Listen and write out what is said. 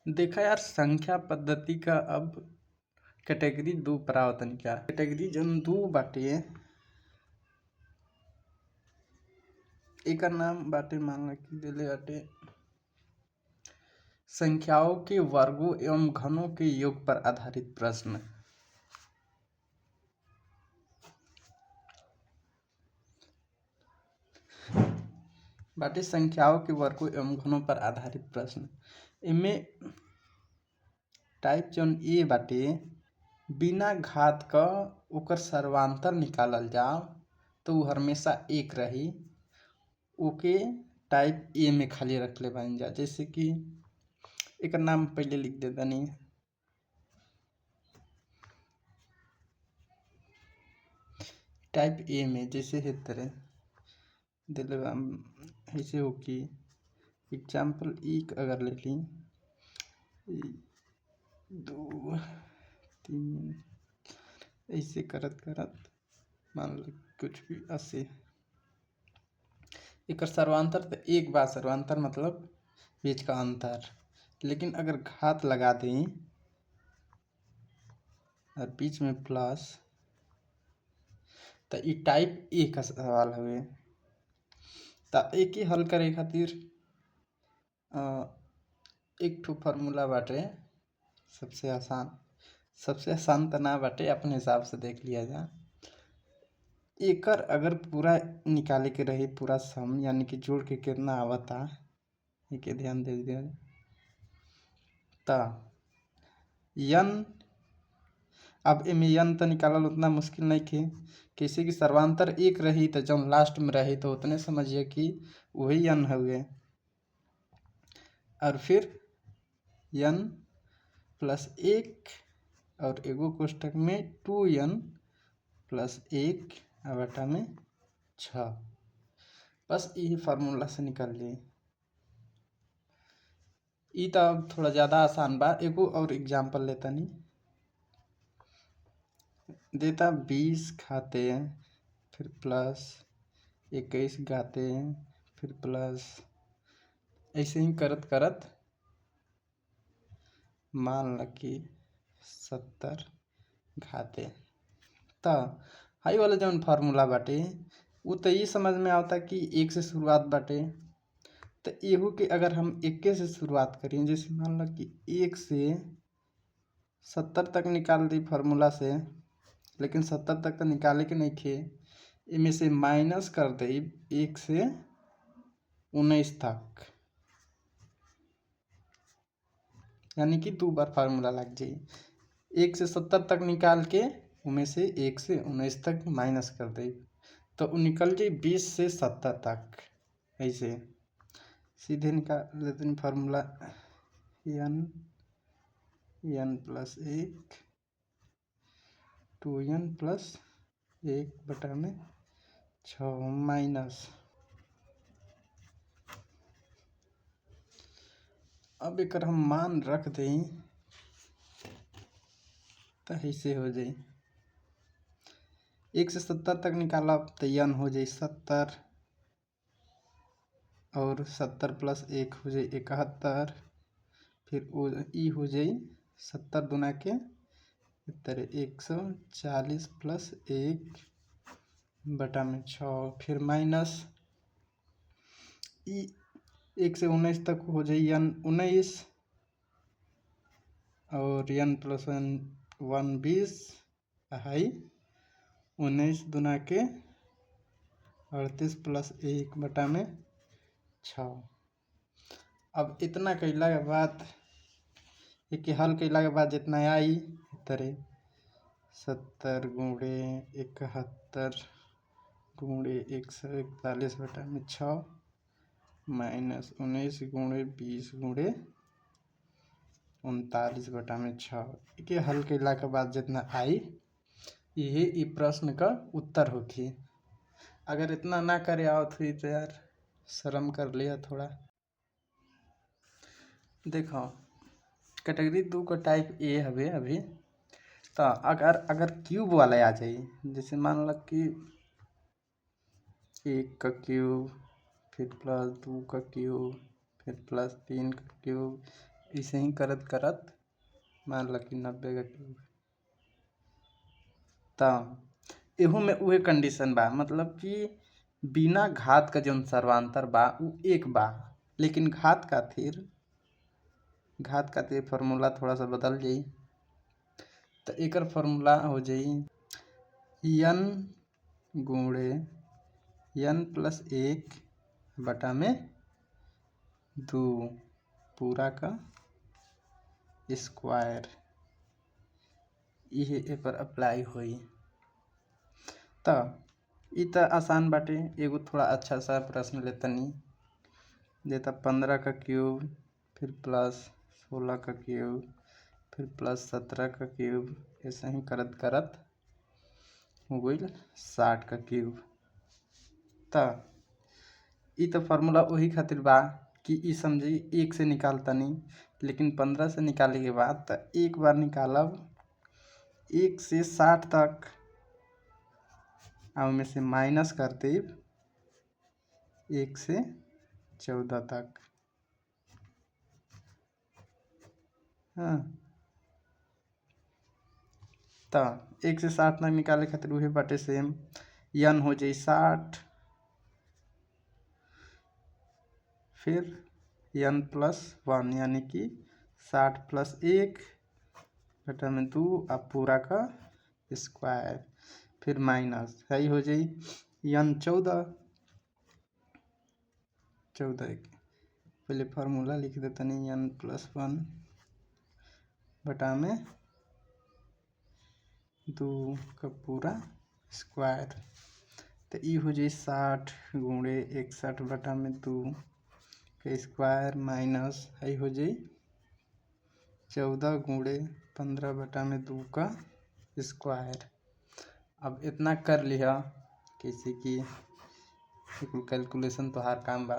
देखा यार, संख्या पद्धति का अब कैटेगरी दो परावर्तन क्या कैटेगरी जन दो बाटे। एकर नाम बाटे मान ला कि देले बाटे संख्याओं के वर्गों एवं घनों के योग पर आधारित प्रश्न। बाटे संख्याओं के वर्गों एवं घनों पर आधारित प्रश्न। इनमें टाइप जौन ए बाटे बिना घात क ओकर सर्वांतर निकालल जाओ तो वो हमेशा एक रही। ओके टाइप ए में खाली रख ले बन जा। जैसे कि एक नाम पहले लिख दे दनी। टाइप ए में जैसे है तरह दिले ऐसे हो कि एग्जाम्पल एक अगर ले ली 2 3 ऐसे करत करत मान लो कुछ भी ऐसे एक सर्वांतर तो एक बार सर्वांतर मतलब बीच का अंतर। लेकिन अगर घात लगा दें और बीच में प्लस तो ये टाइप ए का सवाल हुए। तो एक ही हल करे खातिर एक ठो फार्मूला बाटे सबसे आसान तो ना बाटे, अपने हिसाब से देख लिया जा। एकर अगर पूरा निकाले के रही पूरा सम यानी कि जोड़ के कितना आवता एक ध्यान दे दिया ता यन। अब इमें यन तो निकालल उतना मुश्किल नहीं थे। किसी की सर्वांतर एक रही तो जब लास्ट में रही तो उतने समझिए कि वही यन हुए। और फिर यन प्लस एक और एगो कोष्ठक में 2n प्लस 1 बटा में 6। बस यही फार्मूला से निकाल लिए। ई तो अब थोड़ा ज़्यादा आसान बा। एगो और एग्जाम्पल लेता नहीं देता 20 खाते हैं फिर प्लस 21 गाते हैं फिर प्लस ऐसे ही करत करत मान ल कि 70 घाते। तो हाई वाला जौन फार्मूला बाटे वो तो ये समझ में आता कि एक से शुरुआत बाटे। तो एहू के अगर हम इक्के से शुरुआत करें जैसे मान लो कि 1 से 70 तक निकाल दी फार्मूला से, लेकिन 70 तक तो निकाले के नहीं थे। इनमें से माइनस कर दे 1 से 19 तक, यानी कि 2 बार फार्मूला लग जाए। 1 से 70 तक निकाल के उनमें से 1 से 19 तक माइनस कर दे तो निकल जाए 20 से 70 तक। ऐसे सीधे निकाल लेते हैं formula n plus 1 2n plus 1 बटा में 6 माइनस। अब एक हम मान रख दें तो ऐसे हो जाए 1 से 70 तक निकाला तो n हो जाए 70 और 70 प्लस 1 हो जाए 71। फिर ई हो जाए 70 दुना के तरह 140 प्लस 1 बटा में 6 फिर माइनस ई 1 से 19 तक हो जाए n 19 और n प्लस 1 20 हाई 19 दुना के 38 प्लस 1 बटा में 6। अब इतना कैला के बाद एक हल कैला के बाद जितना आई तरह 70 गुणे 71 गुणे 141 बटा में 6 माइनस 19 गुणे 20 गुणे 39 बटा में 6। के हल कैला के बाद जितना आई यही प्रश्न का उत्तर होगी। अगर इतना ना करे आओ तो यार शर्म कर लिया थोड़ा। देखो कैटेगरी 2 का टाइप ए हवे अभी। तो अगर क्यूब वाला आ जाए जैसे मान लो कि 1 का क्यूब फिर प्लस 2 का क्यूब फिर प्लस 3 का क्यूब ऐसे ही करत करत मान ल कि 90 का क्यूब। त एहू में उहे कंडीशन बा, मतलब कि बिना घात का जौन सर्वांतर बा उ 1 बा, लेकिन घात खातिर फार्मूला थोड़ा सा बदल जाई। तो एकर फार्मूला हो जाई n गुणे n+1 बटा में 2 पूरा का स्क्वायर। इहे ए पर अप्लाई होई। त इ त आसान बाटे। एगो थोड़ा अच्छा सा प्रश्न लेतनी, देता 15 का क्यूब, फिर प्लस 16 का क्यूब, फिर प्लस 17 का क्यूब, ऐसे ही करत करत हो गईल 60 का क्यूब। त इ त फार्मूला वही खातिर बा कि इ समझी 1 से निकालतनी, लेकिन 15 से निकाले के बाद त एक बार निकालब 1 से 60 तक, और में से माइनस कर देब 1 से 14 तक। हाँ, त 1 से 60 तक निकाले खातिर उहे बाटे सेम। n हो जाई 60, फिर n+1 यानी कि 60 + 1 बटा में 2 अब पूरा का स्क्वायर, फिर माइनस है हो जाई n 14। पहले फार्मूला लिख देतनी n+1 बटा में 2 का पूरा स्क्वायर। तो ई हो जाई 60 गुणे 61 बटा में 2 का स्क्वायर, माइनस है हो जाई 14 गुणे 15 बटा में 2 का स्क्वायर। अब इतना कर लिया कैसे कि कैलकुलेशन तो हर काम बा।